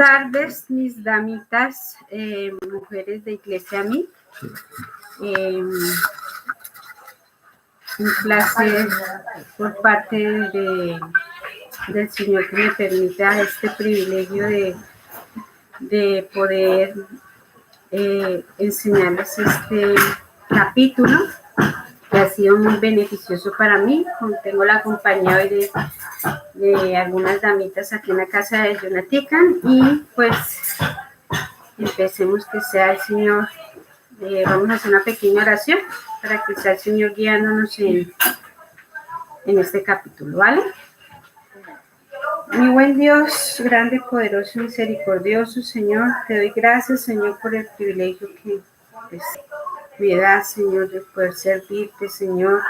tardes, mis damitas, mujeres de Iglesia MIT. Un placer por parte del Señor que me permita este privilegio de poder enseñarles este capítulo que ha sido muy beneficioso para mí. Tengo la compañía hoy de algunas damitas aquí en la casa de Jonatican y pues empecemos, que sea el Señor. Vamos a hacer una pequeña oración para que sea el Señor guiándonos en este capítulo, ¿vale? Mi buen Dios, grande, poderoso, misericordioso, Señor, te doy gracias, Señor, por el privilegio que pues, me das, Señor, de poder servirte, Señor,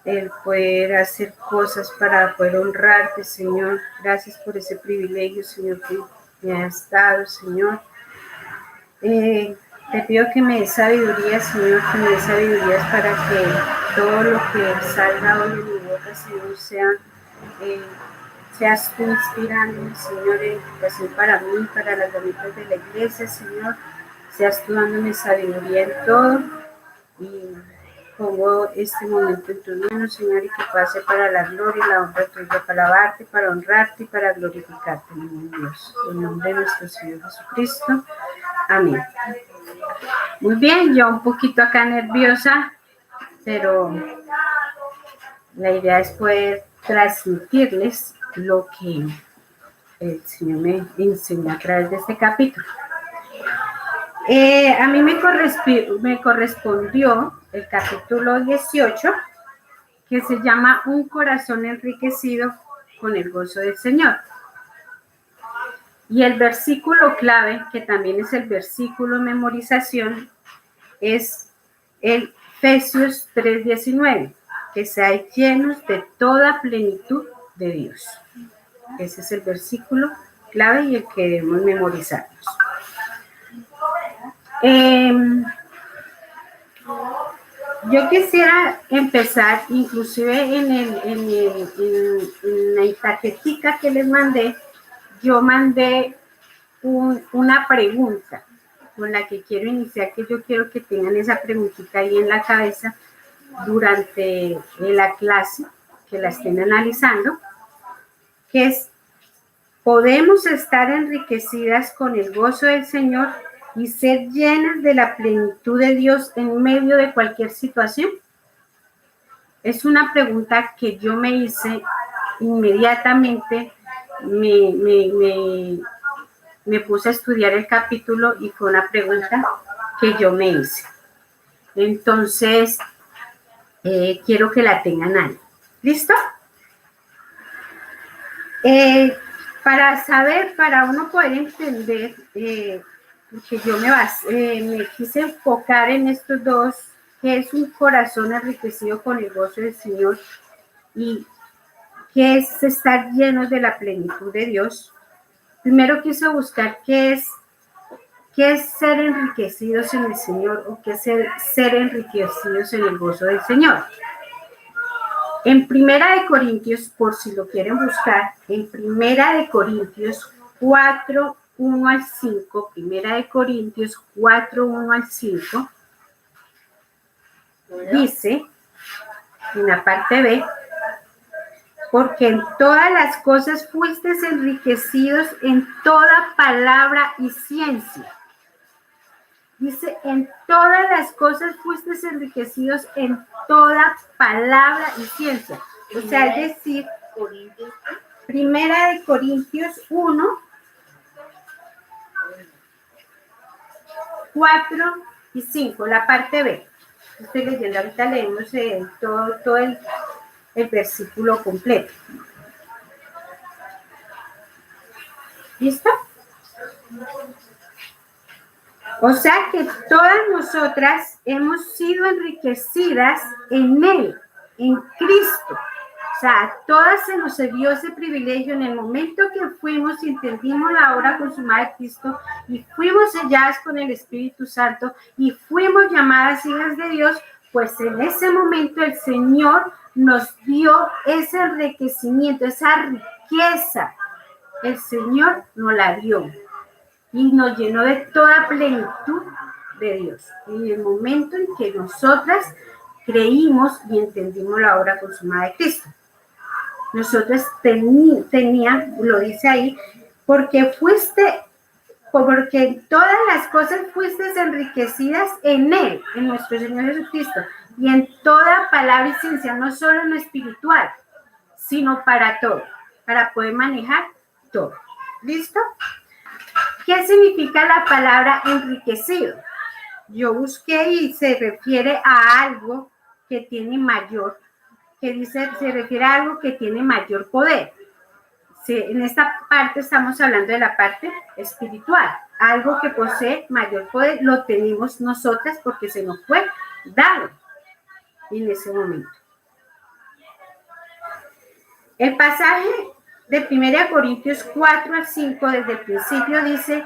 el poder hacer cosas para poder honrarte, Señor. Gracias por ese privilegio, Señor, que me has dado, Señor. Te pido que me des sabiduría, Señor, que me des sabiduría para que todo lo que salga hoy de mi boca, Señor, seas tú inspirándome, Señor, en educación para mí, para las damitas de la iglesia, Señor. Seas tú dándome sabiduría en todo. Y pongo este momento en tus manos, Señor, y que pase para la gloria y la honra tuya, para alabarte, para honrarte y para glorificarte, mi buen Dios. En nombre de nuestro Señor Jesucristo. Amén. Muy bien, yo un poquito acá nerviosa, pero la idea es poder transmitirles lo que el Señor me enseñó a través de este capítulo. A mí me correspondió el capítulo 18, que se llama Un corazón enriquecido con el gozo del Señor. Y el versículo clave, que también es el versículo de memorización, es el Efesios 3:19, que seáis llenos de toda plenitud de Dios. Ese es el versículo clave y el que debemos memorizarnos. Yo quisiera empezar, inclusive en la tarjetita que les mandé, yo mandé una pregunta con la que quiero iniciar, que yo quiero que tengan esa preguntita ahí en la cabeza durante la clase, que la estén analizando, que es: ¿podemos estar enriquecidas con el gozo del Señor y ser llenas de la plenitud de Dios en medio de cualquier situación? Es una pregunta que yo me hice inmediatamente. Me puse a estudiar el capítulo y fue una pregunta que yo me hice. Entonces, quiero que la tengan ahí. ¿Listo? Para uno poder entender, porque yo me quise enfocar en estos dos, que es un corazón enriquecido con el gozo del Señor y que es estar llenos de la plenitud de Dios. Primero quise buscar qué es ser enriquecidos en el Señor, o qué es ser enriquecidos en el gozo del Señor. En Primera de Corintios, por si lo quieren buscar, en Primera de Corintios 4, 1 al 5, Primera de Corintios 4, 1 al 5, dice, en la parte B: porque en todas las cosas fuisteis enriquecidos en toda palabra y ciencia. Dice, en todas las cosas fuisteis enriquecidos en toda palabra y ciencia. O sea, es decir, Primera de Corintios 1, 4 y 5, la parte B. Estoy leyendo, ahorita leemos todo el versículo completo. ¿Listo? O sea que todas nosotras hemos sido enriquecidas en Él, en Cristo. O sea, todas se nos dio ese privilegio en el momento que fuimos y entendimos la obra consumada de Cristo y fuimos selladas con el Espíritu Santo y fuimos llamadas hijas de Dios. Pues en ese momento el Señor nos dio ese enriquecimiento, esa riqueza. El Señor nos la dio. y nos llenó de toda plenitud de Dios. En el momento en que nosotras creímos y entendimos la obra consumada de Cristo. Nosotros tenían, lo dice ahí, porque en todas las cosas fuiste enriquecidas en Él, en nuestro Señor Jesucristo, y en toda palabra y ciencia, no solo en lo espiritual, sino para todo, para poder manejar todo. ¿Listo? ¿Qué significa la palabra enriquecido? Yo busqué y se refiere a algo que tiene mayor, se refiere a algo que tiene mayor poder. Sí, en esta parte estamos hablando de la parte espiritual. Algo que posee mayor poder lo tenemos nosotras porque se nos fue dado en ese momento. El pasaje de 1 Corintios 4 al 5, desde el principio dice,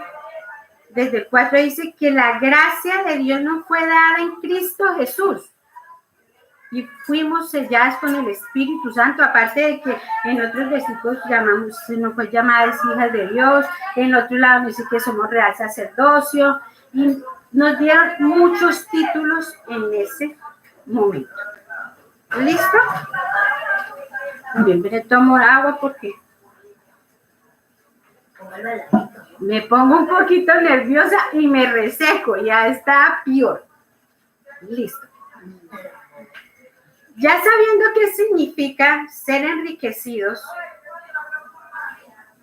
desde el 4 dice que la gracia de Dios nos fue dada en Cristo Jesús. Y fuimos selladas con el Espíritu Santo, aparte de que en otros versículos se nos fue llamadas hijas de Dios, en otro lado dice que somos real sacerdocio, y nos dieron muchos títulos en ese momento. ¿Listo? Bien, pero tomo agua porque me pongo un poquito nerviosa y me reseco, ya está peor. Listo. Ya sabiendo qué significa ser enriquecidos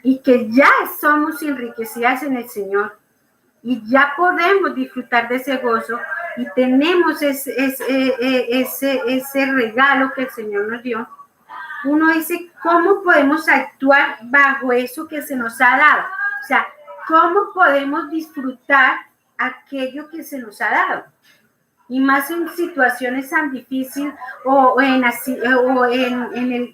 y que ya somos enriquecidas en el Señor y ya podemos disfrutar de ese gozo y tenemos ese regalo que el Señor nos dio, uno dice, ¿cómo podemos actuar bajo eso que se nos ha dado? O sea, ¿cómo podemos disfrutar aquello que se nos ha dado? Y más en situaciones tan difíciles o en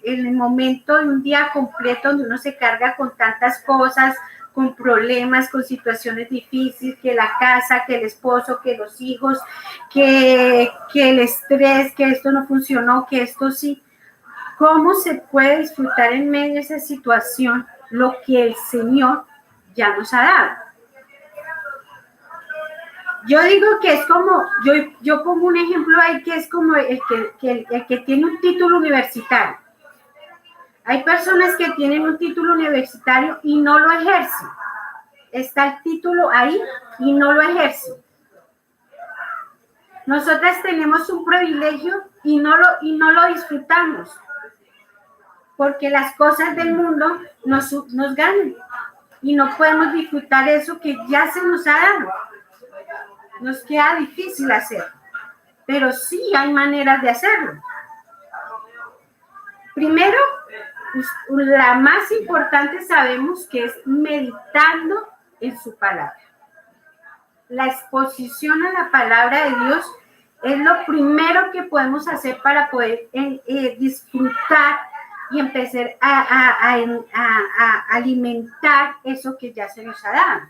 el momento de un día completo donde uno se carga con tantas cosas, con problemas, con situaciones difíciles, que la casa, que el esposo, que los hijos, que el estrés, que esto no funcionó, que esto sí. ¿Cómo se puede disfrutar en medio de esa situación lo que el Señor ya nos ha dado? Yo digo que es como, yo pongo un ejemplo ahí que es como el que tiene un título universitario. Hay personas que tienen un título universitario y no lo ejercen. Está el título ahí y no lo ejercen. Nosotras tenemos un privilegio y no lo disfrutamos. Porque las cosas del mundo nos ganan. Y no podemos disfrutar eso que ya se nos ha dado. Nos queda difícil hacerlo, pero sí hay maneras de hacerlo. Primero, la más importante sabemos que es meditando en su palabra. La exposición a la palabra de Dios es lo primero que podemos hacer para poder disfrutar y empezar a alimentar eso que ya se nos ha dado.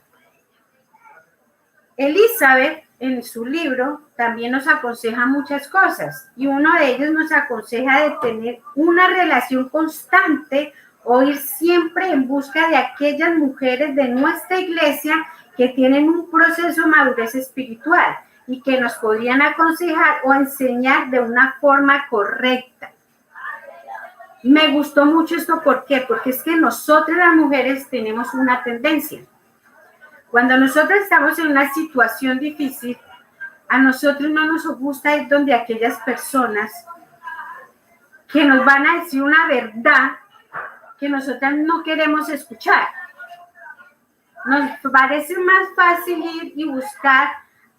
Elizabeth, en su libro, también nos aconseja muchas cosas y uno de ellos nos aconseja de tener una relación constante o ir siempre en busca de aquellas mujeres de nuestra iglesia que tienen un proceso de madurez espiritual y que nos podrían aconsejar o enseñar de una forma correcta. Me gustó mucho esto, ¿por qué? Porque es que nosotras las mujeres tenemos una tendencia. Cuando nosotros estamos en una situación difícil, a nosotros no nos gusta ir donde aquellas personas que nos van a decir una verdad que nosotras no queremos escuchar. Nos parece más fácil ir y buscar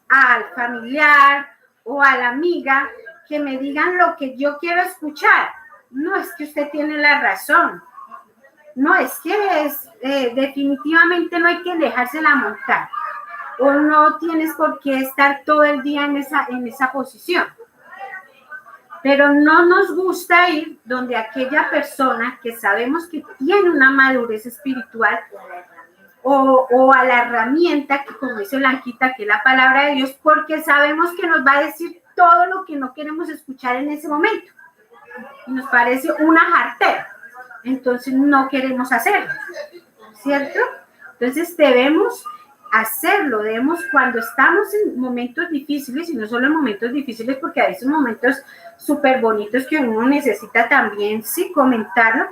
al familiar o a la amiga que me digan lo que yo quiero escuchar. No es que usted tiene la razón. No, es que definitivamente no hay que dejársela montar. O no tienes por qué estar todo el día en esa posición. Pero no nos gusta ir donde aquella persona que sabemos que tiene una madurez espiritual o a la herramienta que, como dice Blanquita, que es la palabra de Dios, porque sabemos que nos va a decir todo lo que no queremos escuchar en ese momento. Y nos parece una jartera. Entonces no queremos hacerlo, ¿cierto? Entonces debemos hacerlo, debemos cuando estamos en momentos difíciles, y no solo en momentos difíciles, porque hay esos momentos súper bonitos que uno necesita también, sí, comentarlo,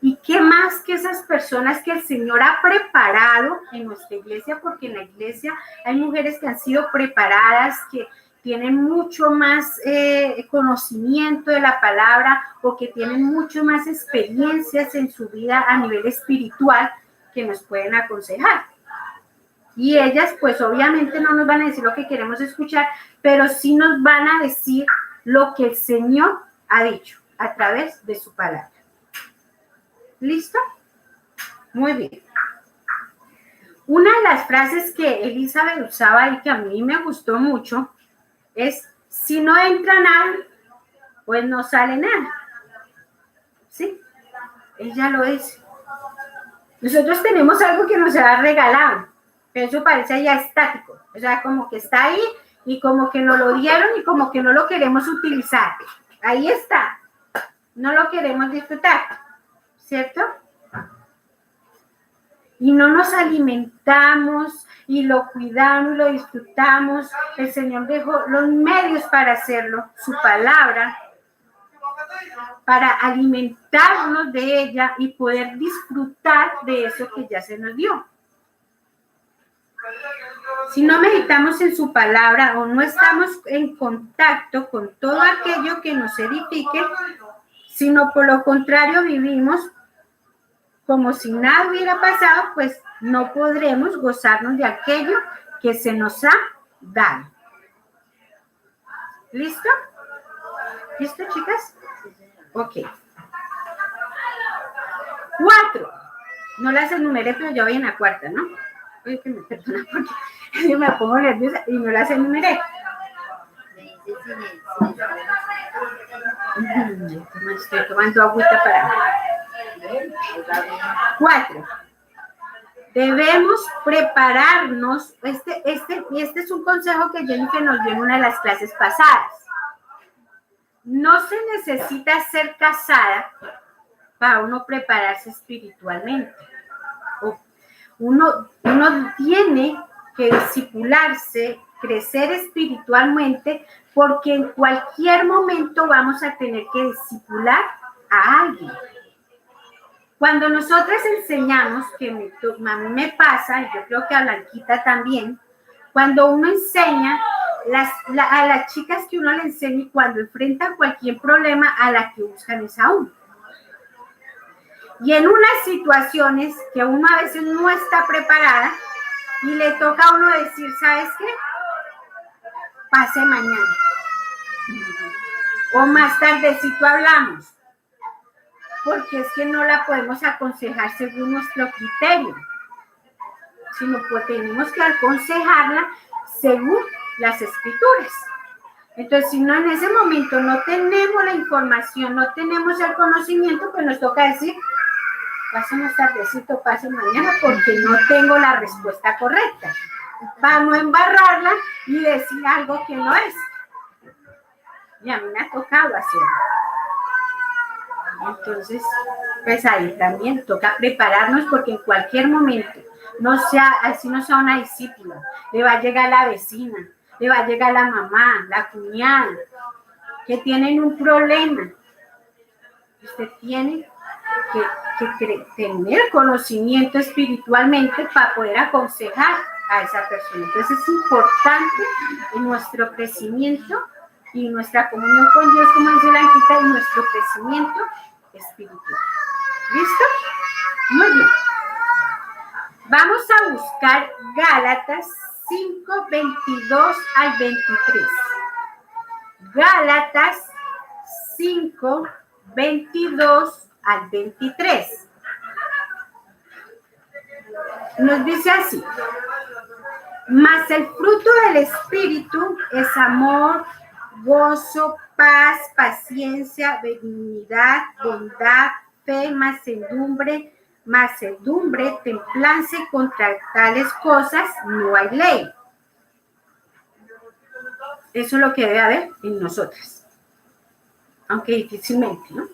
y qué más que esas personas que el Señor ha preparado en nuestra iglesia, porque en la iglesia hay mujeres que han sido preparadas, que tienen mucho más conocimiento de la palabra o que tienen mucho más experiencias en su vida a nivel espiritual que nos pueden aconsejar. Y ellas, pues obviamente no nos van a decir lo que queremos escuchar, pero sí nos van a decir lo que el Señor ha dicho a través de su palabra. ¿Listo? Muy bien. Una de las frases que Elizabeth usaba y que a mí me gustó mucho es, si no entra nada, pues no sale nada. ¿Sí? Ella lo dice. Nosotros tenemos algo que nos ha regalado, pero eso parece ya estático. O sea, como que está ahí y como que nos lo dieron y como que no lo queremos utilizar. Ahí está. No lo queremos disfrutar. ¿Cierto? Y no nos alimentamos y lo cuidamos, lo disfrutamos. El Señor dejó los medios para hacerlo, su palabra, para alimentarnos de ella y poder disfrutar de eso que ya se nos dio. Si no meditamos en su palabra o no estamos en contacto con todo aquello que nos edifique, sino por lo contrario vivimos como si nada hubiera pasado, pues no podremos gozarnos de aquello que se nos ha dado. ¿Listo? ¿Listo, chicas? Ok. 4. No las enumeré, pero yo voy en la cuarta, ¿no? Oye, que me perdona porque yo me pongo nerviosa y no las enumeré. Estoy tomando agüita para... 4. Debemos prepararnos. Este es un consejo que Jennifer nos dio en una de las clases pasadas. No se necesita ser casada para uno prepararse espiritualmente. Uno tiene que discipularse, crecer espiritualmente, porque en cualquier momento vamos a tener que discipular a alguien. Cuando nosotras enseñamos, que a mí me pasa, y yo creo que a Blanquita también, cuando uno enseña a las chicas que uno le enseña, y cuando enfrentan cualquier problema, a la que buscan es a uno. Y en unas situaciones que uno a veces no está preparada y le toca a uno decir, ¿sabes qué? Pase mañana. O más tardecito hablamos. Porque es que no la podemos aconsejar según nuestro criterio, sino que tenemos que aconsejarla según las escrituras. Entonces, si no en ese momento no tenemos la información, no tenemos el conocimiento, pues nos toca decir, pase más tardecito, pase mañana, porque no tengo la respuesta correcta, para no embarrarla y decir algo que no es. Y a mí me ha tocado hacerlo. Entonces, pues ahí también toca prepararnos, porque en cualquier momento, así no sea una discípula, le va a llegar la vecina, le va a llegar la mamá, la cuñada, que tienen un problema. Usted tiene que tener conocimiento espiritualmente para poder aconsejar a esa persona. Entonces es importante en nuestro crecimiento y nuestra comunión con Dios, como dice la Blanquita, y nuestro crecimiento espiritual. ¿Listo? Muy bien. Vamos a buscar Gálatas 5, 22 al 23. Gálatas 5, 22 al 23. Nos dice así: mas el fruto del Espíritu es amor, gozo, paz, paciencia, benignidad, bondad, fe, mansedumbre, templanza, y contra tales cosas no hay ley. Eso es lo que debe haber en nosotras. Aunque difícilmente, ¿no?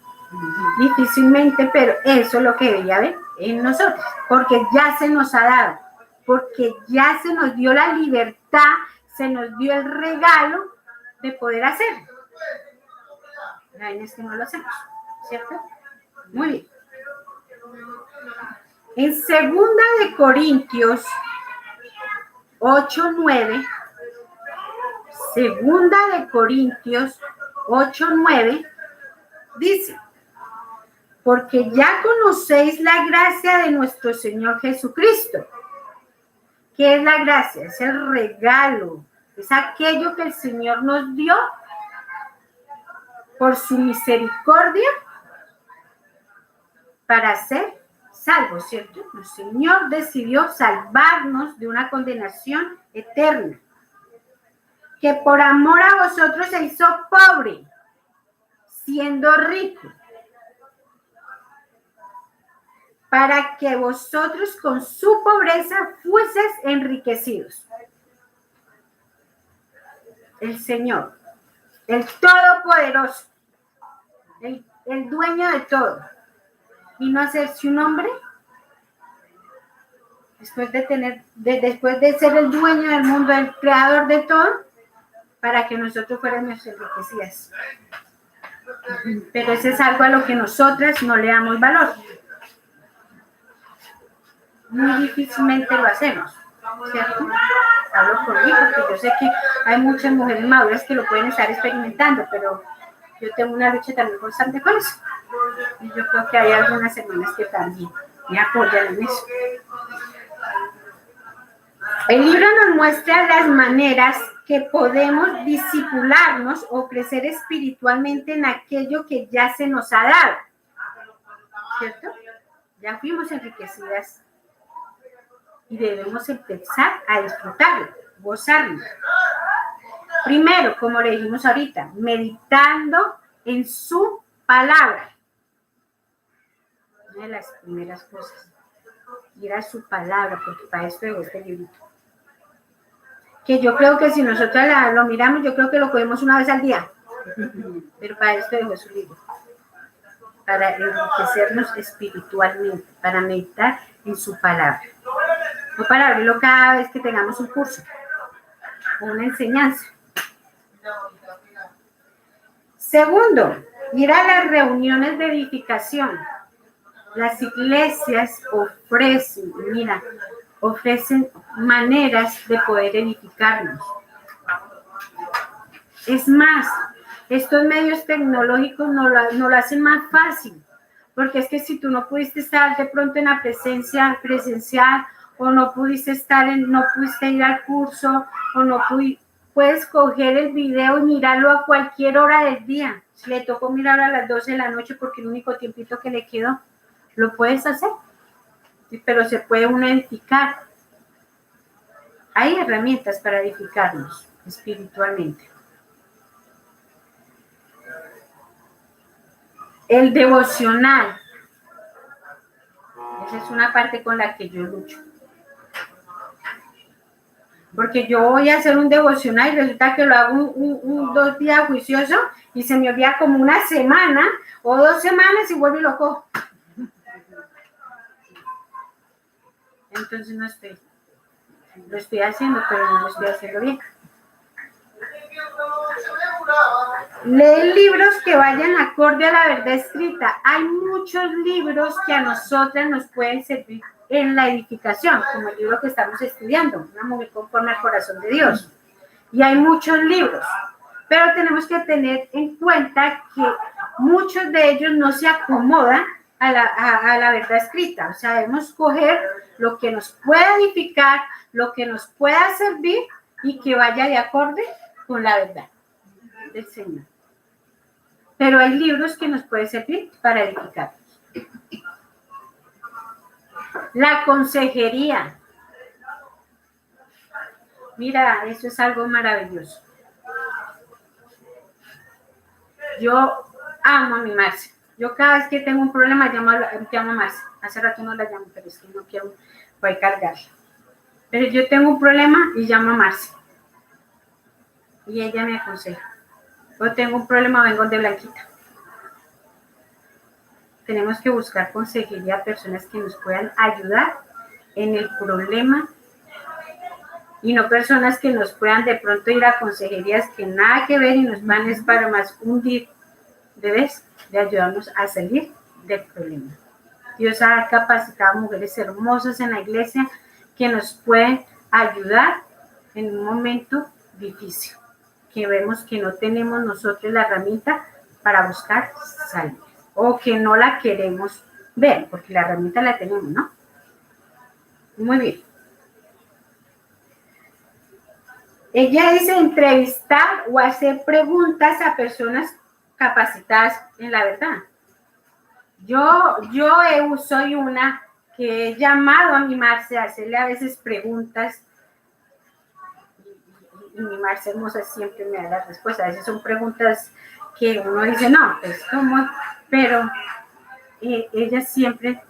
Difícilmente, pero eso es lo que debe haber en nosotros, porque ya se nos ha dado. porque ya se nos dio la libertad, se nos dio el regalo de poder hacerlo. La vaina es que no lo hacemos, ¿cierto? Muy bien. En 2 Corintios 8:9, 8:9, dice: porque ya conocéis la gracia de nuestro Señor Jesucristo. ¿Qué es la gracia? Es el regalo, es aquello que el Señor nos dio por su misericordia para ser salvos, ¿cierto? El Señor decidió salvarnos de una condenación eterna, que por amor a vosotros se hizo pobre, siendo rico, para que vosotros con su pobreza fueseis enriquecidos. El Señor, el Todopoderoso, el dueño de todo, vino a hacerse un hombre después de ser el dueño del mundo, el creador de todo, para que nosotros fuéramos enriquecidas. Pero eso es algo a lo que nosotras no le damos valor. Muy difícilmente lo hacemos, ¿cierto? Hablo conmigo, porque yo sé que hay muchas mujeres maduras que lo pueden estar experimentando, pero yo tengo una lucha también constante con eso. Y yo creo que hay algunas hermanas que también me apoyan en eso. El libro nos muestra las maneras que podemos discipularnos o crecer espiritualmente en aquello que ya se nos ha dado, ¿cierto? Ya fuimos enriquecidas y debemos empezar a disfrutarlo, gozarlo. Primero, como le dijimos ahorita, meditando en su palabra. Una de las primeras cosas, ir a su palabra, porque para esto es este librito. Que yo creo que si nosotros lo miramos, yo creo que lo cogemos una vez al día. Pero para esto dejó su libro. Para enriquecernos espiritualmente, para meditar en su palabra. No para abrirlo cada vez que tengamos un curso o una enseñanza. Segundo, ir a las reuniones de edificación. Las iglesias ofrecen maneras de poder edificarnos. Es más, estos medios tecnológicos no lo hacen más fácil, porque es que si tú no pudiste estar de pronto en la presencial, o no pudiste ir al curso, o puedes coger el video y mirarlo a cualquier hora del día. Si le tocó mirar a las 12 de la noche porque el único tiempito que le quedó, lo puedes hacer, pero se puede uno edificar. Hay herramientas para edificarnos espiritualmente. El devocional. Esa es una parte con la que yo lucho. Porque yo voy a hacer un devocional y resulta que lo hago 2 días juicioso y se me olvida como una semana o 2 semanas y vuelvo y lo cojo. Entonces lo estoy haciendo, pero no lo estoy haciendo bien. Lee libros que vayan acorde a la verdad escrita. Hay muchos libros que a nosotras nos pueden servir en la edificación, como el libro que estamos estudiando, Una mujer conforme al corazón de Dios. Y hay muchos libros, pero tenemos que tener en cuenta que muchos de ellos no se acomodan a la verdad escrita. O sea, debemos coger lo que nos pueda edificar, lo que nos pueda servir y que vaya de acorde con la verdad del Señor. Pero hay libros que nos pueden servir para edificarnos. La consejería. Mira, eso es algo maravilloso. Yo amo a mi Marce. Yo cada vez que tengo un problema llamo a Marce. Hace rato no la llamo, pero es que no quiero cargarla. Pero yo tengo un problema y llamo a Marce. Y ella me aconseja. Yo tengo un problema, vengo de Blanquita. Tenemos que buscar consejería a personas que nos puedan ayudar en el problema y no personas que nos puedan de pronto ir a consejerías que nada que ver y nos van es para más hundir, debes de ayudarnos a salir del problema. Dios ha capacitado a mujeres hermosas en la iglesia que nos pueden ayudar en un momento difícil, que vemos que no tenemos nosotros la herramienta para buscar salida, o que no la queremos ver, porque la herramienta la tenemos, ¿no? Muy bien. Ella dice entrevistar o hacer preguntas a personas capacitadas en la verdad. Yo soy una que he llamado a mi Marce a hacerle a veces preguntas y mi Marce hermosa siempre me da la respuesta. A veces son preguntas que uno dice, no, pues cómo, pero ellas siempre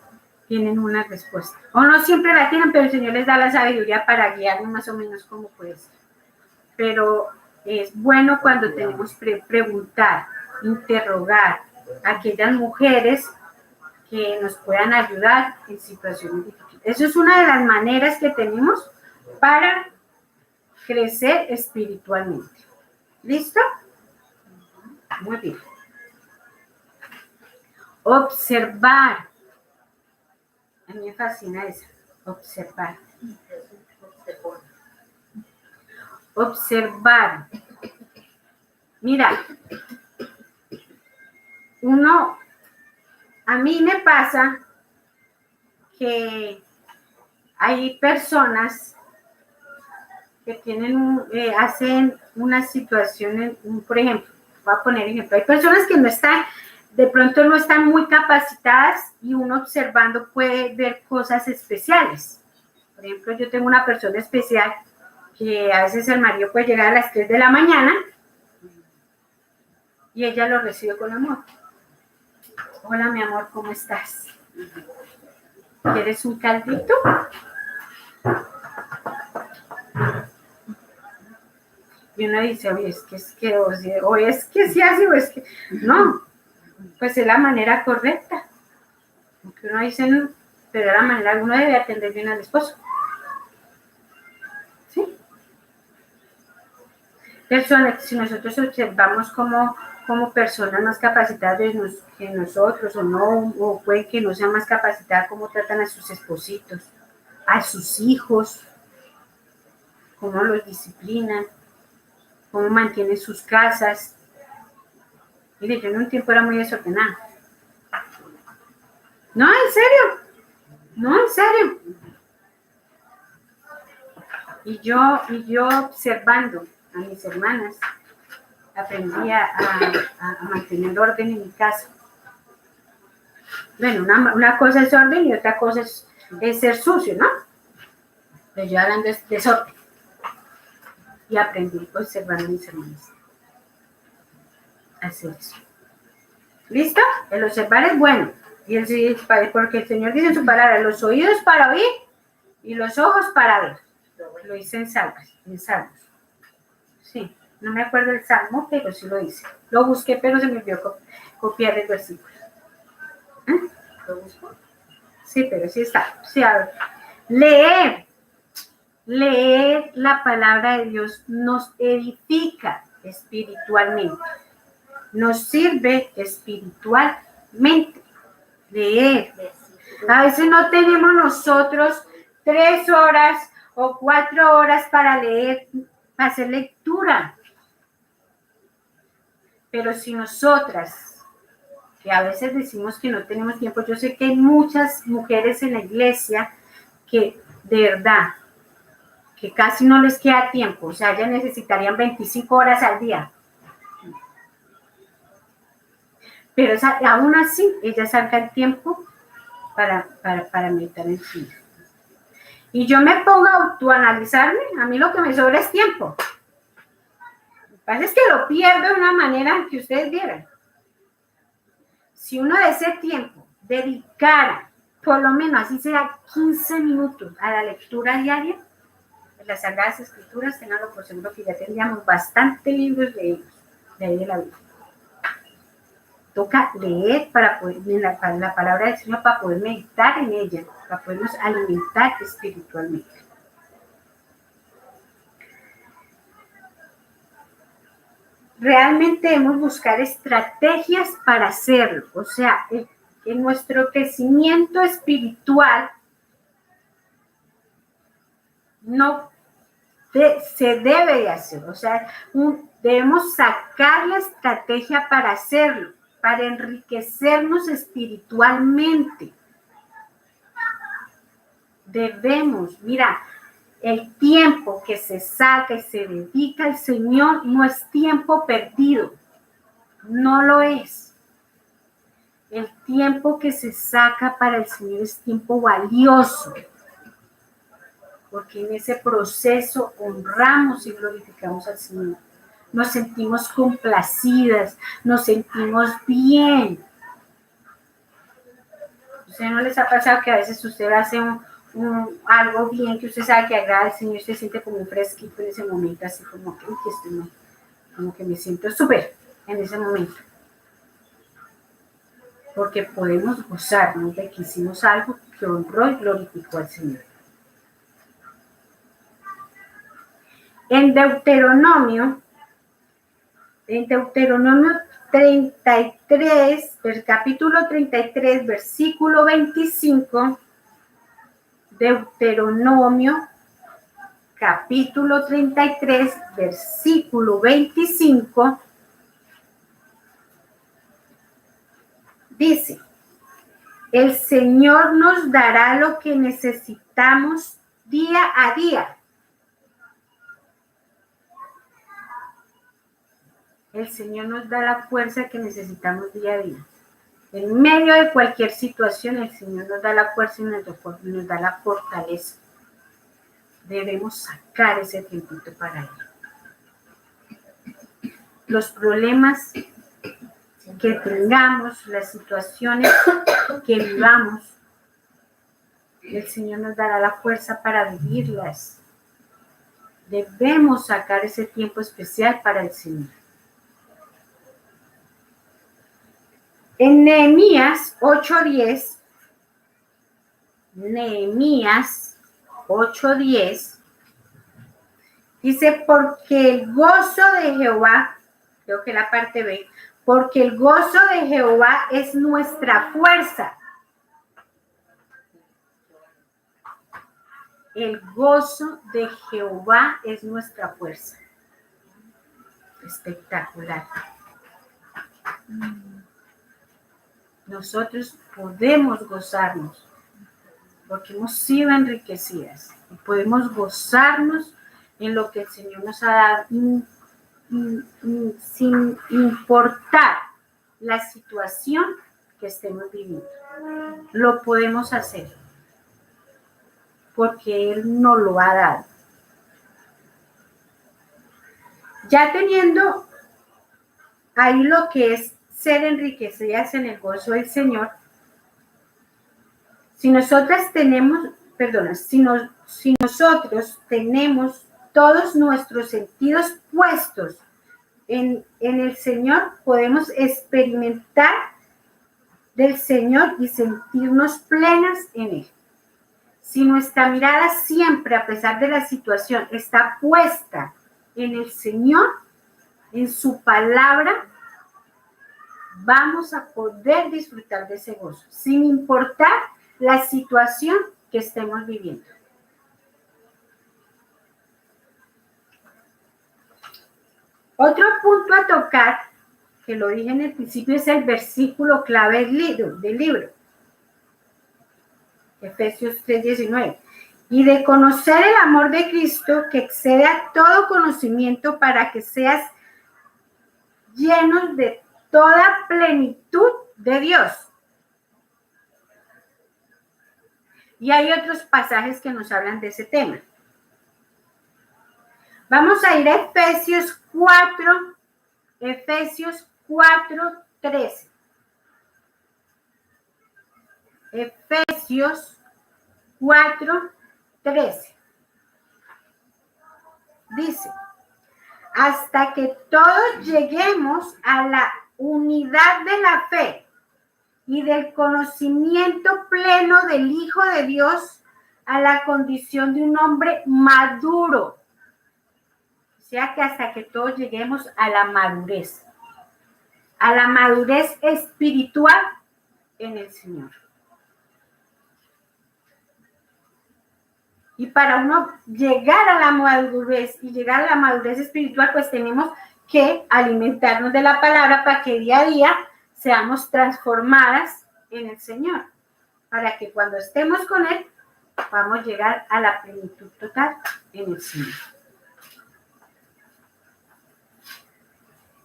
tienen una respuesta. O no siempre la tienen, pero el Señor les da la sabiduría para guiarnos más o menos cómo puede ser. Pero es bueno cuando tenemos que preguntar, interrogar a aquellas mujeres que nos puedan ayudar en situaciones difíciles. Eso es una de las maneras que tenemos para crecer espiritualmente. ¿Listo? Muy bien. Observar. A mí me fascina eso. Observar. Observar. Mira, a mí me pasa que hay personas que hacen una situación, por ejemplo, voy a poner ejemplo, hay personas que de pronto no están muy capacitadas y uno observando puede ver cosas especiales. Por ejemplo, yo tengo una persona especial que a veces el marido puede llegar a las 3 de la mañana y ella lo recibe con amor. Hola, mi amor, ¿cómo estás? ¿Quieres un caldito? Y uno dice, oye, o es que sí así, o es que no, pues es la manera correcta. Aunque uno dice, no, pero la manera, uno debe atender bien al esposo. ¿Sí? Personas, si nosotros observamos como personas más capacitadas que nosotros, o no, o puede que no sean más capacitadas, cómo tratan a sus espositos, a sus hijos, cómo los disciplinan, cómo mantienen sus casas. Mire, yo en un tiempo era muy desordenada. No, en serio. No, en serio. Y yo observando a mis hermanas, aprendí a mantener orden en mi casa. Bueno, una cosa es orden y otra cosa es ser sucio, ¿no? Pero yo hablando de desorden. Y aprendí observando a mis hermanas. Hacer eso. ¿Listo? El observar es bueno. Porque el Señor dice en su palabra, los oídos para oír y los ojos para ver. Lo dice en Salmos. Sí, no me acuerdo el Salmo, pero sí lo dice. Lo busqué, pero se me olvidó copiar el versículo. ¿Eh? ¿Lo busco? Sí, pero sí está. Sí, a ver. Leer la palabra de Dios nos edifica espiritualmente. Nos sirve espiritualmente. Leer. A veces no tenemos nosotros 3 horas o 4 horas para leer, para hacer lectura. Pero si nosotras, que a veces decimos que no tenemos tiempo, yo sé que hay muchas mujeres en la iglesia que de verdad, que casi no les queda tiempo, o sea, ellas necesitarían 25 horas al día. Pero aún así, ellas sacan tiempo para meditar en sí. Y yo me pongo a autoanalizarme, a mí lo que me sobra es tiempo. Lo que pasa es que lo pierdo de una manera que ustedes vieran. Si uno de ese tiempo dedicara, por lo menos así sea 15 minutos a la lectura diaria de las Sagradas Escrituras, tenganlo por seguro que ya tendríamos bastantes libros leídos de ahí de la Biblia. Toca leer para poder la palabra del Señor, para poder meditar en ella, para podernos alimentar espiritualmente. realmente debemos buscar estrategias para hacerlo. O sea, en nuestro crecimiento espiritual no se debe de hacer. O sea, debemos sacar la estrategia para hacerlo, para enriquecernos espiritualmente. Debemos, mira, el tiempo que se saca y se dedica al Señor no es tiempo perdido, no lo es. El tiempo que se saca para el Señor es tiempo valioso, porque en ese proceso honramos y glorificamos al Señor. Nos sentimos complacidas, nos sentimos bien. ¿A usted no les ha pasado que a veces usted hace algo bien que usted sabe que agrada al Señor y se siente como un fresquito en ese momento, así como que, como que me siento súper en ese momento? Porque podemos gozarnos de que hicimos algo que honró y glorificó al Señor. En Deuteronomio 33, capítulo 33, versículo 25, Deuteronomio, capítulo 33, versículo 25, dice: el Señor nos dará lo que necesitamos día a día. El Señor nos da la fuerza que necesitamos día a día. En medio de cualquier situación, el Señor nos da la fuerza y nos da la fortaleza. Debemos sacar ese tiempito para Él. Los problemas que tengamos, las situaciones que vivamos, el Señor nos dará la fuerza para vivirlas. Debemos sacar ese tiempo especial para el Señor. En Nehemías 8:10, dice: porque el gozo de Jehová, creo que la parte B, porque el gozo de Jehová es nuestra fuerza. El gozo de Jehová es nuestra fuerza. Espectacular. Nosotros podemos gozarnos porque hemos sido enriquecidas y podemos gozarnos en lo que el Señor nos ha dado sin importar la situación que estemos viviendo. Lo podemos hacer porque Él nos lo ha dado. Ya teniendo ahí lo que es ser enriquecidas en el gozo del Señor, si nosotros tenemos todos nuestros sentidos puestos en el Señor, podemos experimentar del Señor y sentirnos plenas en Él. Si nuestra mirada siempre, a pesar de la situación, está puesta en el Señor, en su palabra, vamos a poder disfrutar de ese gozo, sin importar la situación que estemos viviendo. Otro punto a tocar, que lo dije en el principio, es el versículo clave del libro. Efesios 3:19. Y de conocer el amor de Cristo que excede a todo conocimiento, para que seas llenos de toda plenitud de Dios. Y hay otros pasajes que nos hablan de ese tema. Vamos a ir a Efesios 4:13. Efesios 4:13. Dice: hasta que todos lleguemos a la unidad de la fe y del conocimiento pleno del Hijo de Dios, a la condición de un hombre maduro. sea que hasta que todos lleguemos a la madurez espiritual en el Señor. Y para uno llegar a la madurez y llegar a la madurez espiritual, pues tenemos que alimentarnos de la palabra para que día a día seamos transformadas en el Señor, para que cuando estemos con Él, vamos a llegar a la plenitud total en el Señor.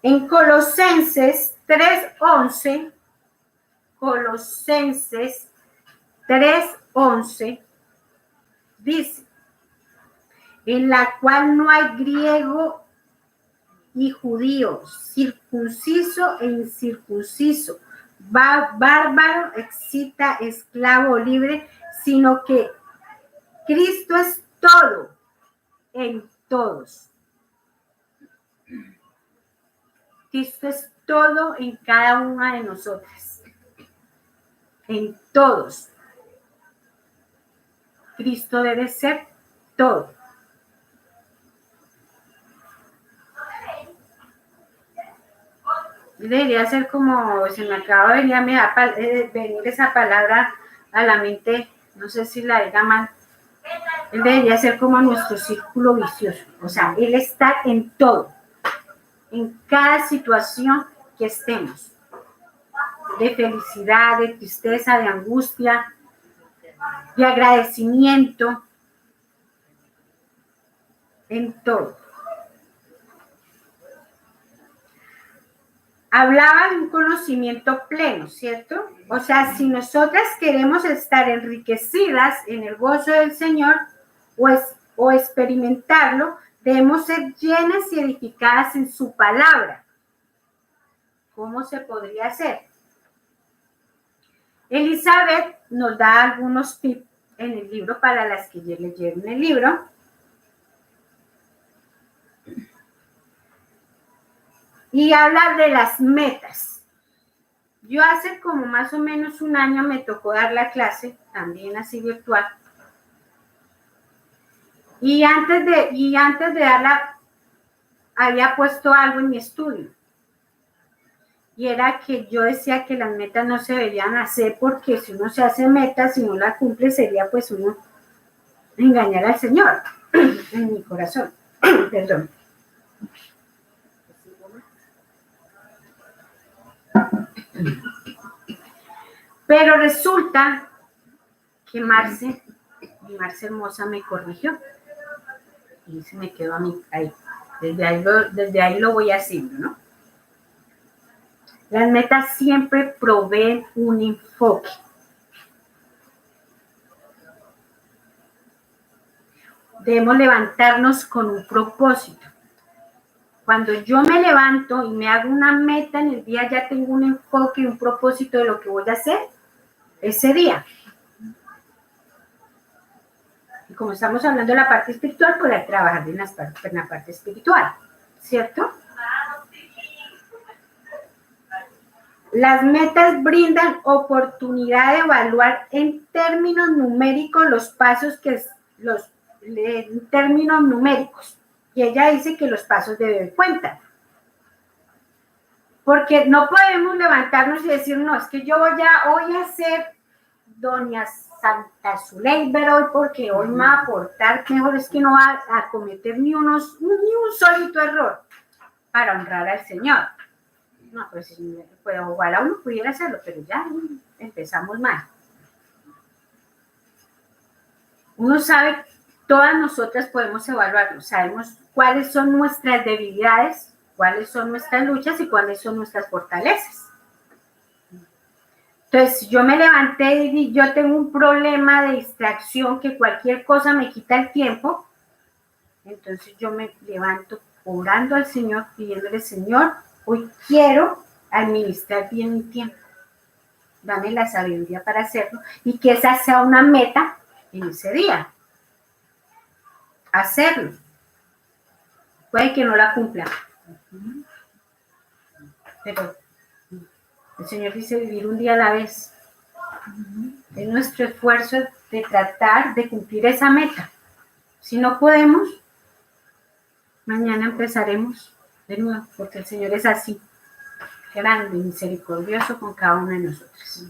En Colosenses 3:11, Colosenses 3:11, dice, en la cual no hay griego y judío, circunciso e incircunciso, bárbaro, excita, esclavo, libre, sino que Cristo es todo en todos. Cristo es todo en cada una de nosotras. En todos. Cristo debe ser todo. Debería ser como, se me acaba de venir esa palabra a la mente, no sé si la diga mal. Él debería ser como nuestro círculo vicioso. O sea, Él está en todo. En cada situación que estemos. De felicidad, de tristeza, de angustia, de agradecimiento. En todo. Hablaba de un conocimiento pleno, ¿cierto? O sea, si nosotras queremos estar enriquecidas en el gozo del Señor o experimentarlo, debemos ser llenas y edificadas en su palabra. ¿Cómo se podría hacer? Elizabeth nos da algunos tips en el libro para las que ya leyeron el libro. Y habla de las metas. Yo hace como más o menos un año me tocó dar la clase, también así virtual. Y antes de darla, había puesto algo en mi estudio. Y era que yo decía que las metas no se deberían hacer porque si uno se hace metas, si no la cumple, sería pues uno engañar al Señor en mi corazón. Perdón. Pero resulta que Marce hermosa me corrigió y se me quedó a mí ahí. Desde ahí lo voy haciendo, ¿no? Las metas siempre proveen un enfoque. Debemos levantarnos con un propósito. Cuando yo me levanto y me hago una meta en el día, ya tengo un enfoque y un propósito de lo que voy a hacer ese día. Y como estamos hablando de la parte espiritual, pues hay que trabajar en la parte espiritual, ¿cierto? Las metas brindan oportunidad de evaluar en términos numéricos los pasos en términos numéricos. Y ella dice que los pasos deben cuentar. Porque no podemos levantarnos y decir, no, es que yo voy a ser doña Santa Zuleiber hoy porque hoy me va a aportar, mejor es que no va a cometer ni un solito error para honrar al Señor. No, pues ojalá uno pudiera hacerlo, pero ya empezamos mal. Uno sabe, todas nosotras podemos evaluarlo, sabemos cuáles son nuestras debilidades, cuáles son nuestras luchas y cuáles son nuestras fortalezas. Entonces, si yo me levanté y yo tengo un problema de distracción, que cualquier cosa me quita el tiempo, entonces yo me levanto orando al Señor, pidiéndole, Señor, hoy quiero administrar bien mi tiempo. Dame la sabiduría para hacerlo y que esa sea una meta en ese día. Hacerlo. Puede que no la cumpla. Pero el Señor dice vivir un día a la vez. Es nuestro esfuerzo de tratar de cumplir esa meta. Si no podemos, Mañana empezaremos de nuevo, porque el Señor es así, grande y misericordioso con cada uno de nosotros.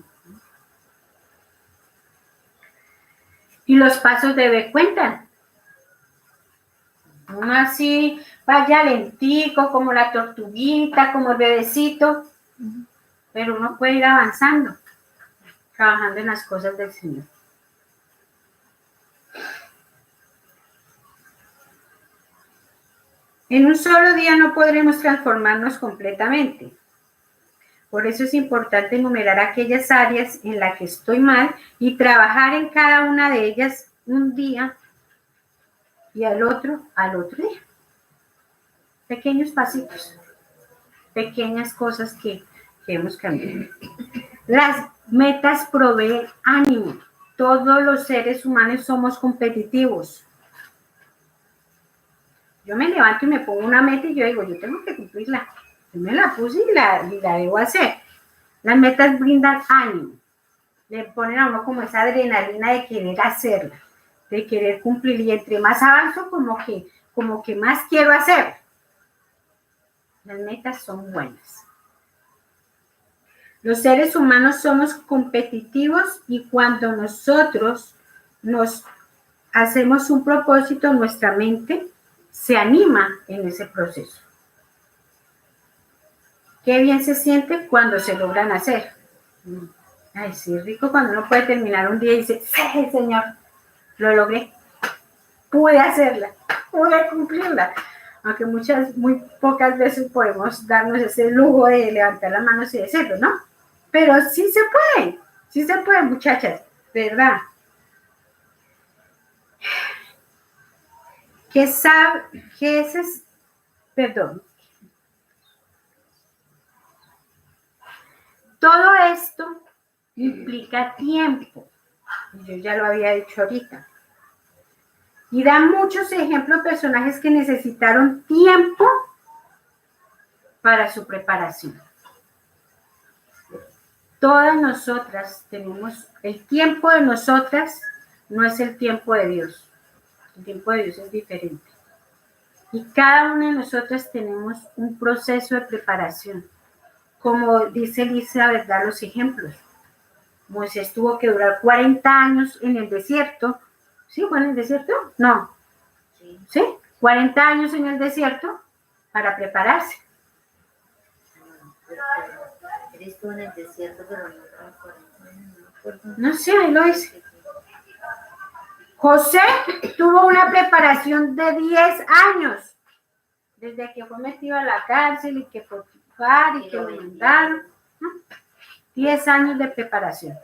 Y los pasos de B cuentan. Uno así vaya lentico, como la tortuguita, como el bebecito, pero uno puede ir avanzando, trabajando en las cosas del Señor. En un solo día no podremos transformarnos completamente. Por eso es importante enumerar aquellas áreas en las que estoy mal y trabajar en cada una de ellas un día y al otro día. Pequeños pasitos, pequeñas cosas que hemos cambiado. Las metas proveen ánimo. Todos los seres humanos somos competitivos. Yo me levanto y me pongo una meta y yo digo, yo tengo que cumplirla. Yo me la puse y la debo hacer. Las metas brindan ánimo. Le ponen a uno como esa adrenalina de querer hacerla, de querer cumplir. Y entre más avanzo, como que más quiero hacer. Las metas son buenas. Los seres humanos somos competitivos y cuando nosotros nos hacemos un propósito, nuestra mente se anima en ese proceso. Qué bien se siente cuando se logran hacer. Ay, sí, rico cuando uno puede terminar un día y dice, sí, Señor, lo logré, pude hacerla, pude cumplirla. Aunque muy pocas veces podemos darnos ese lujo de levantar las manos y decirlo, ¿no? Pero sí se puede, muchachas, ¿verdad? Perdón. Todo esto implica tiempo. Yo ya lo había dicho ahorita. Y da muchos ejemplos de personajes que necesitaron tiempo para su preparación. Todas nosotras tenemos, el tiempo de nosotras no es el tiempo de Dios. El tiempo de Dios es diferente. Y cada una de nosotras tenemos un proceso de preparación. Como dice Lisa, ¿verdad? Los ejemplos. Moisés tuvo que durar 40 años en el desierto. ¿Sí? ¿Fue en el desierto? No. ¿Sí? 40 años en el desierto para prepararse. Él estuvo en el desierto, pero no 40 años. No sé, ahí lo dice. José tuvo una preparación de 10 años. Desde que fue metido a la cárcel y que Potifar y que lo mandaron. 10 años de preparación.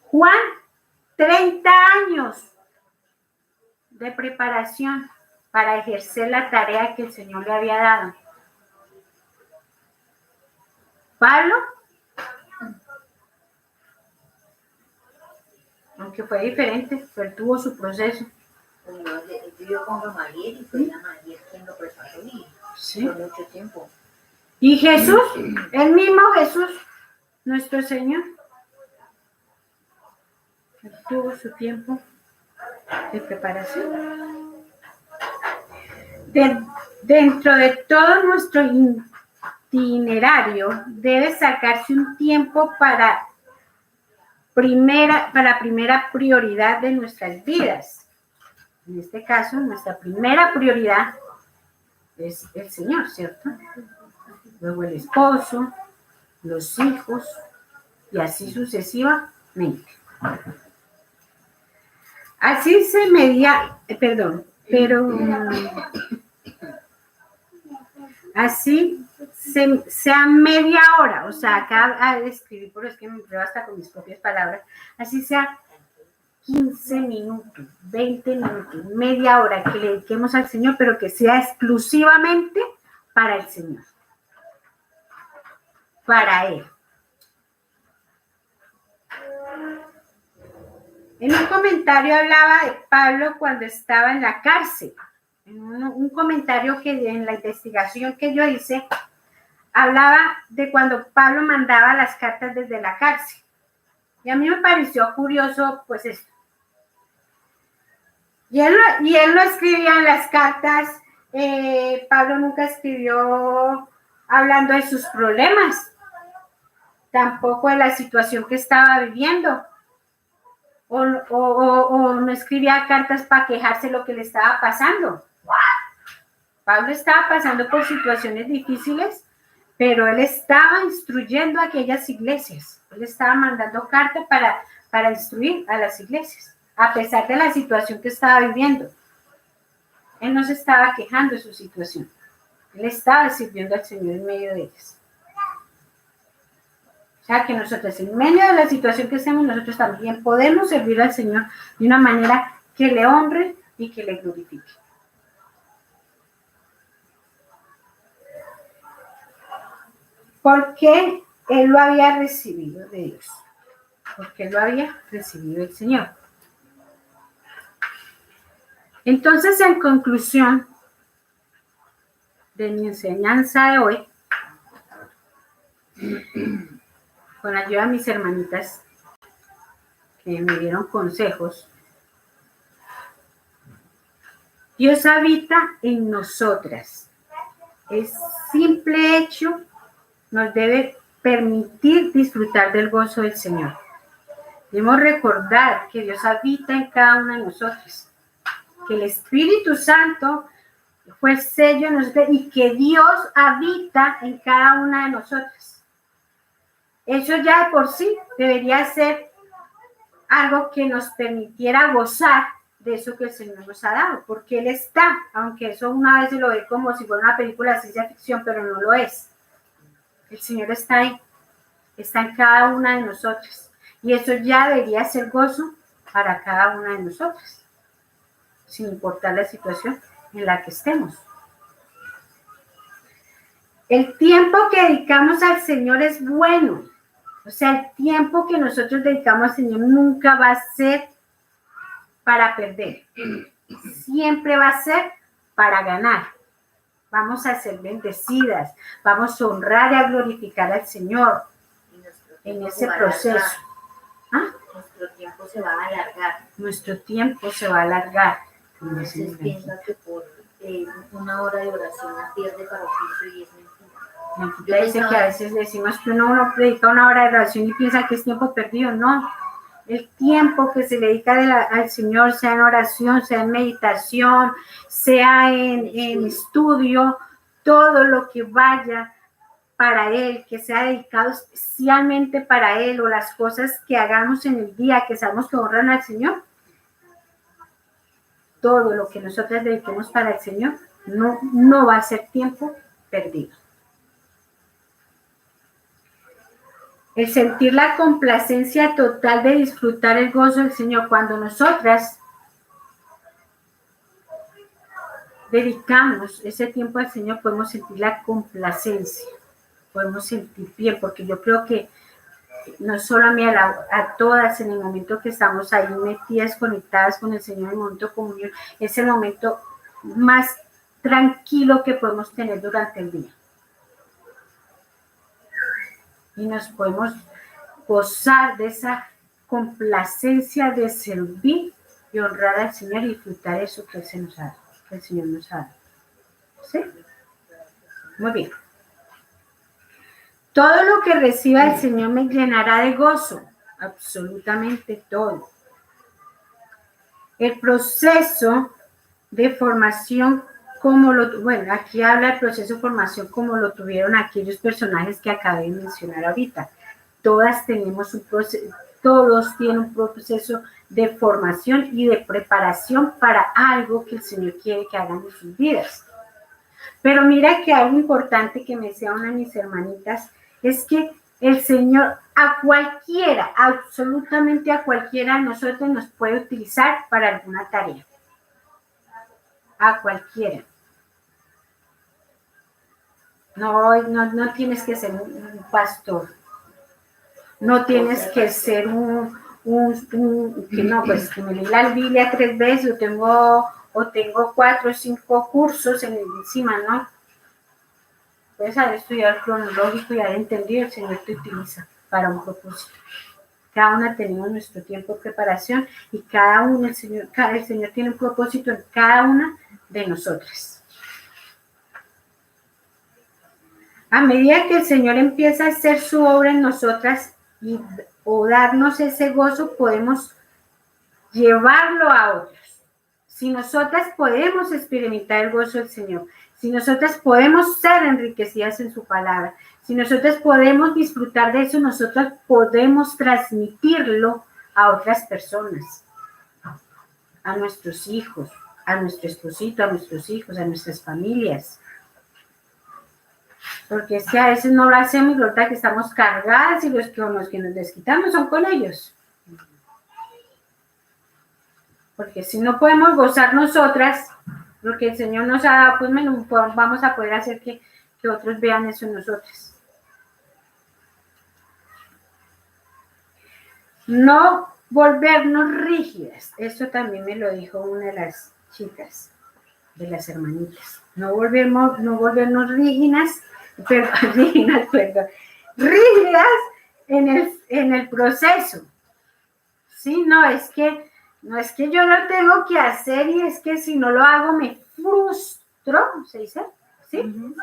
Juan, 30 años de preparación para ejercer la tarea que el Señor le había dado. Pablo, aunque fue diferente, pero tuvo su proceso. Él vivió con Gamaliel y fue Gamaliel quien lo preparó y por mucho tiempo. Y Jesús, el mismo Jesús, nuestro Señor, tuvo su tiempo de preparación. Dentro de todo nuestro itinerario debe sacarse un tiempo para primera prioridad de nuestras vidas. En este caso, nuestra primera prioridad es el Señor, ¿cierto? Luego el esposo, los hijos y así sucesivamente. Así se medía, así sea media hora, o sea, acá al escribir, pero es que me pruebo hasta con mis propias palabras, así sea 15 minutos, 20 minutos, media hora que le dediquemos al Señor, pero que sea exclusivamente para el Señor, para Él. En un comentario hablaba de Pablo cuando estaba en la cárcel. En un comentario que en la investigación que yo hice, hablaba de cuando Pablo mandaba las cartas desde la cárcel. Y a mí me pareció curioso, pues esto. Y él lo escribía en las cartas. Pablo nunca escribió hablando de sus problemas, tampoco de la situación que estaba viviendo, o no escribía cartas para quejarse de lo que le estaba pasando. Pablo estaba pasando por situaciones difíciles, pero él estaba instruyendo a aquellas iglesias. Él estaba mandando cartas para instruir a las iglesias, a pesar de la situación que estaba viviendo. Él no se estaba quejando de su situación. Él estaba sirviendo al Señor en medio de ellas. O sea que nosotros, en medio de la situación que estemos, nosotros también podemos servir al Señor de una manera que le honre y que le glorifique. Porque él lo había recibido de Dios. Porque él lo había recibido del Señor. Entonces, en conclusión de mi enseñanza de hoy, con la ayuda de mis hermanitas que me dieron consejos, Dios habita en nosotras. El simple hecho nos debe permitir disfrutar del gozo del Señor. Debemos recordar que Dios habita en cada una de nosotros, que el Espíritu Santo fue el sello en nosotros y que Dios habita en cada una de nosotras. Eso ya de por sí debería ser algo que nos permitiera gozar de eso que el Señor nos ha dado, porque Él está, aunque eso una vez se lo ve como si fuera una película de ciencia ficción, pero no lo es. El Señor está ahí, está en cada una de nosotras, y eso ya debería ser gozo para cada una de nosotras, sin importar la situación en la que estemos. El tiempo que dedicamos al Señor es bueno. O sea, el tiempo que nosotros dedicamos al Señor nunca va a ser para perder. Siempre va a ser para ganar. Vamos a ser bendecidas. Vamos a honrar y a glorificar al Señor en ese proceso. ¿Ah? Nuestro tiempo se va a alargar. Nuestro tiempo se va a alargar. Entonces piensa que por una hora de oración la pierde para oficio y es mentira. Yo dice que a veces decimos que uno predica una hora de oración y piensa que es tiempo perdido. No, el tiempo que se le dedica al Señor, sea en oración, sea en meditación, sea en estudio, todo lo que vaya para Él, que sea dedicado especialmente para Él, o las cosas que hagamos en el día, que sabemos que honran al Señor, todo lo que nosotros dediquemos para el Señor no va a ser tiempo perdido. El sentir la complacencia total de disfrutar el gozo del Señor. Cuando nosotras dedicamos ese tiempo al Señor, podemos sentir la complacencia, podemos sentir bien, porque yo creo que no solo a mí, a todas, en el momento que estamos ahí metidas, conectadas con el Señor, en el momento de comunión, es el momento más tranquilo que podemos tener durante el día. Y nos podemos gozar de esa complacencia de servir y honrar al Señor y disfrutar eso que el Señor nos ha dado. ¿Sí? Muy bien. Todo lo que reciba el Señor me llenará de gozo, absolutamente todo. El proceso de formación, aquí habla el proceso de formación como lo tuvieron aquellos personajes que acabé de mencionar ahorita. Todos tienen un proceso de formación y de preparación para algo que el Señor quiere que hagan en sus vidas. Pero mira que algo importante que me decía una de mis hermanitas es que el Señor a cualquiera, absolutamente a cualquiera de nosotros nos puede utilizar para alguna tarea. A cualquiera. No tienes que ser un pastor. No tienes que ser que me leí la Biblia 3 veces, o tengo 4 o 5 cursos encima, ¿no? Puedes haber estudiado cronológico y haber entendido, el Señor te utiliza para un propósito. Cada una tenemos nuestro tiempo de preparación y cada uno, el Señor tiene un propósito en cada una de nosotras. A medida que el Señor empieza a hacer su obra en nosotras o darnos ese gozo, podemos llevarlo a otros. Si nosotras podemos experimentar el gozo del Señor, si nosotras podemos ser enriquecidas en su palabra, si nosotras podemos disfrutar de eso, nosotras podemos transmitirlo a otras personas, a nuestros hijos, a nuestro esposito, a nuestros hijos, a nuestras familias. Porque es que a veces no lo hacemos y resulta que estamos cargadas y los que nos desquitamos son con ellos. Porque si no podemos gozar nosotras, lo que el Señor nos ha dado, pues vamos a poder hacer que otros vean eso en nosotras. No volvernos rígidas. Eso también me lo dijo una de las chicas, de las hermanitas. No volvernos rígidas en el proceso. Sí, no es que yo lo tengo que hacer y es que si no lo hago me frustro, ¿se dice? ¿Sí?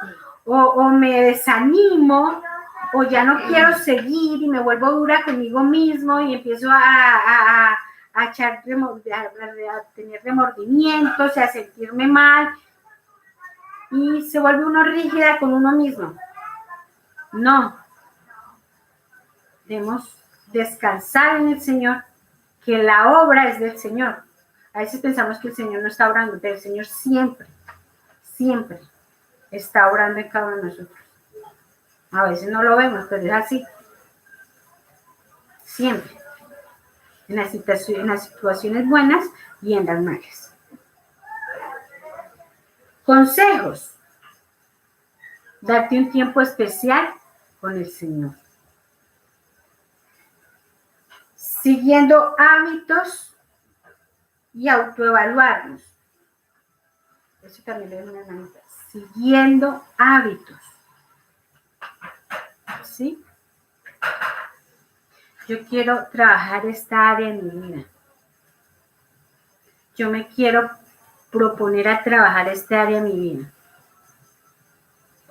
O me desanimo, o ya no quiero seguir y me vuelvo dura conmigo mismo y empiezo a tener remordimientos y a sentirme mal y se vuelve uno rígida con uno mismo. No. Debemos descansar en el Señor, que la obra es del Señor. A veces pensamos que el Señor no está orando, pero el Señor siempre está orando en cada uno de nosotros. A veces no lo vemos, pero es así. Siempre. En las situaciones buenas y en las malas. Consejos. Darte un tiempo especial con el Señor. Siguiendo hábitos y autoevaluarnos. Eso también es una herramienta. Siguiendo hábitos. ¿Sí? Yo quiero trabajar esta área en mi vida. Yo me quiero proponer a trabajar esta área en mi vida.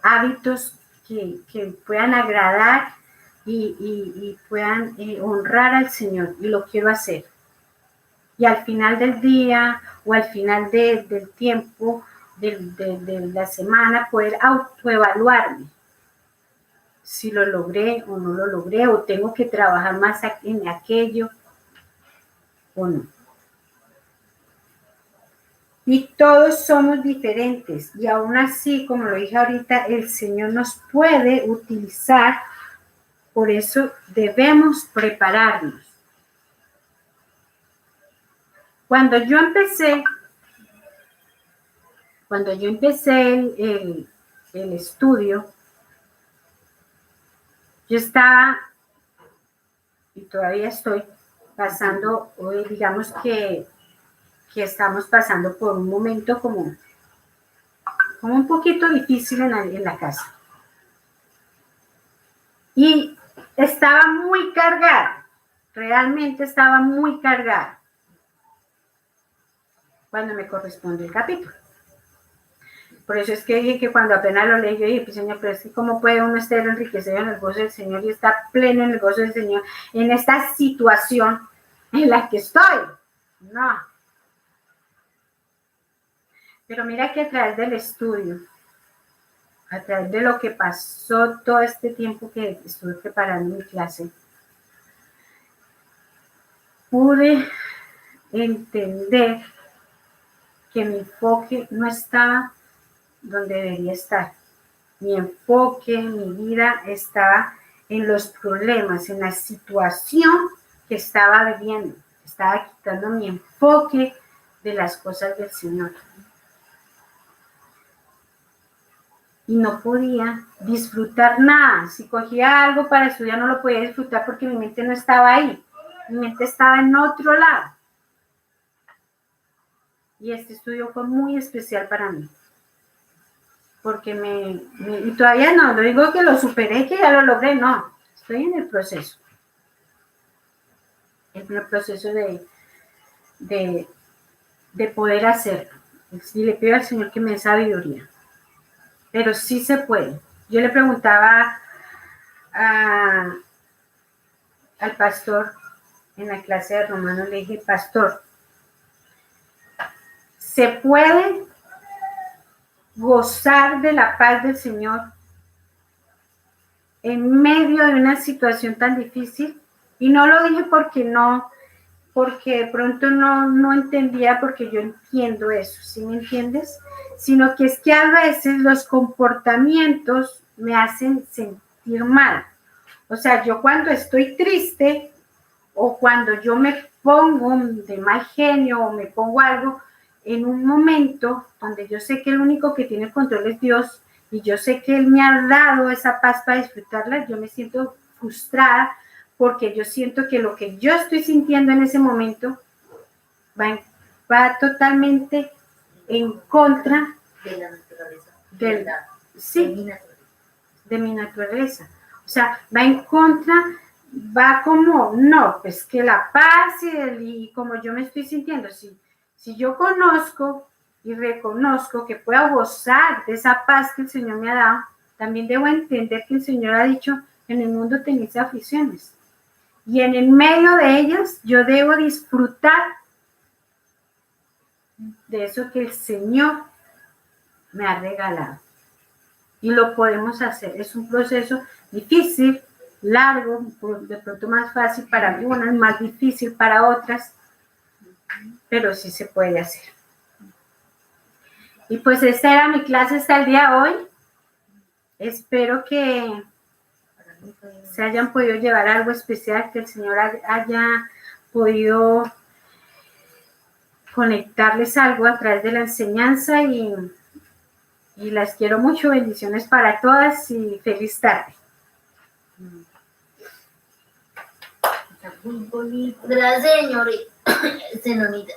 Hábitos que puedan agradar y puedan honrar al Señor. Y lo quiero hacer. Y al final del día o al final del tiempo, de la semana, poder autoevaluarme. Si lo logré o no lo logré, o tengo que trabajar más en aquello o no. Y todos somos diferentes y aún así, como lo dije ahorita, el Señor nos puede utilizar, por eso debemos prepararnos. Cuando yo empecé el estudio, yo estaba, y todavía estoy pasando, digamos que estamos pasando por un momento como un poquito difícil en la casa. Y estaba muy cargada, realmente estaba muy cargada cuando me corresponde el capítulo. Por eso es que dije que cuando apenas lo leí, yo dije, pues Señor, pero es que cómo puede uno estar enriquecido en el gozo del Señor y estar pleno en el gozo del Señor en esta situación en la que estoy. No. Pero mira que a través del estudio, a través de lo que pasó todo este tiempo que estuve preparando mi clase, pude entender que mi enfoque no estaba donde debería estar. Mi enfoque, mi vida estaba en los problemas, en la situación que estaba viviendo. Estaba quitando mi enfoque de las cosas del Señor. Y no podía disfrutar nada. Si cogía algo para estudiar, no lo podía disfrutar porque mi mente no estaba ahí. Mi mente estaba en otro lado. Y este estudio fue muy especial para mí. Porque y todavía no digo que lo superé, que ya lo logré, no. Estoy en el proceso. el proceso de poder hacerlo. Y le pido al Señor que me dé sabiduría. Pero sí se puede. Yo le preguntaba al pastor en la clase de Romanos, le dije, pastor, ¿se puede gozar de la paz del Señor en medio de una situación tan difícil? Y no lo dije porque de pronto no entendía, porque yo entiendo eso, ¿sí me entiendes? Sino que es que a veces los comportamientos me hacen sentir mal. O sea, yo cuando estoy triste o cuando yo me pongo de mal genio o me pongo algo en un momento donde yo sé que el único que tiene control es Dios y yo sé que Él me ha dado esa paz para disfrutarla, yo me siento frustrada porque yo siento que lo que yo estoy sintiendo en ese momento va totalmente en contra de la naturaleza, sí, de mi naturaleza. O sea, va en contra, va como, no, pues que la paz y como yo me estoy sintiendo, si yo conozco y reconozco que puedo gozar de esa paz que el Señor me ha dado, también debo entender que el Señor ha dicho, en el mundo tenéis aflicciones. Y en el medio de ellas yo debo disfrutar de eso que el Señor me ha regalado. Y lo podemos hacer. Es un proceso difícil, largo, de pronto más fácil para algunas, más difícil para otras, pero sí se puede hacer. Y pues esta era mi clase hasta el día de hoy. Espero que se hayan podido llevar algo especial, que el Señor haya podido conectarles algo a través de la enseñanza y las quiero mucho. Bendiciones para todas y feliz tarde. Está muy bonito. Gracias, señorita.